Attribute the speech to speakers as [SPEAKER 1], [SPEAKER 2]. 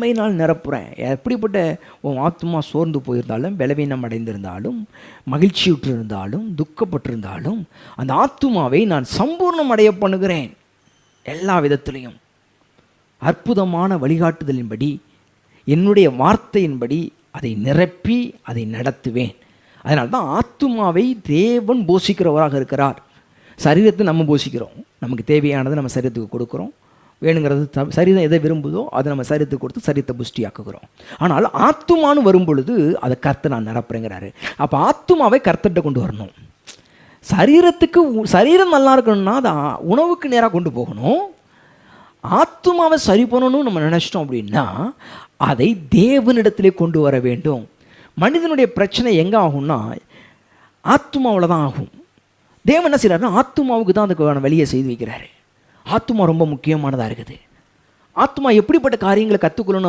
[SPEAKER 1] நன்மையினால் நிரப்புறேன். எப்படிப்பட்ட உன் ஆத்துமா சோர்ந்து போயிருந்தாலும், பலவீனம் அடைந்திருந்தாலும், மகிழ்ச்சியுற்று இருந்தாலும், துக்கப்பட்டிருந்தாலும், அந்த ஆத்துமாவை நான் சம்பூர்ணம் அடைய பண்ணுகிறேன். எல்லா விதத்திலையும் அற்புதமான வழிகாட்டுதலின்படி, என்னுடைய வார்த்தையின்படி அதை நிரப்பி அதை நடத்துவேன். அதனால தான் ஆத்துமாவை தேவன் போஷிக்கிறவராக இருக்கிறார். சரீரத்தை நம்ம போஷிக்கிறோம். நமக்கு தேவையானதை நம்ம சரீரத்துக்கு கொடுக்குறோம். வேணுங்கிறது சரீரம் எதை விரும்புதோ அதை நம்ம சரீரத்துக்கு கொடுத்து சரீரத்தை புஷ்டியாக்குகிறோம். ஆனால் ஆத்துமானு வரும் பொழுது அதை கர்த்தர் நான் நிரப்புறேங்கிறாரு. அப்போ ஆத்துமாவை கர்த்தர்கிட்ட கொண்டு வரணும். சரீரம் நல்லா இருக்கணும்னா அதை உணவுக்கு நேராக கொண்டு போகணும். ஆத்துமாவை சரி பண்ணணும்னு நம்ம நினச்சிட்டோம் அப்படின்னா அதை தேவனிடத்திலே கொண்டு வர வேண்டும். மனிதனுடைய பிரச்சனை எங்கே ஆகும்னா ஆத்துமாவில் தான் ஆகும். தேவன் என்ன செய்கிறாருன்னா ஆத்துமாவுக்கு தான் அதுக்கான வழியை செய்து வைக்கிறாரு. ஆத்துமா ரொம்ப முக்கியமானதாக இருக்குது. ஆத்துமா எப்படிப்பட்ட காரியங்களை கற்றுக்கொள்ளணும்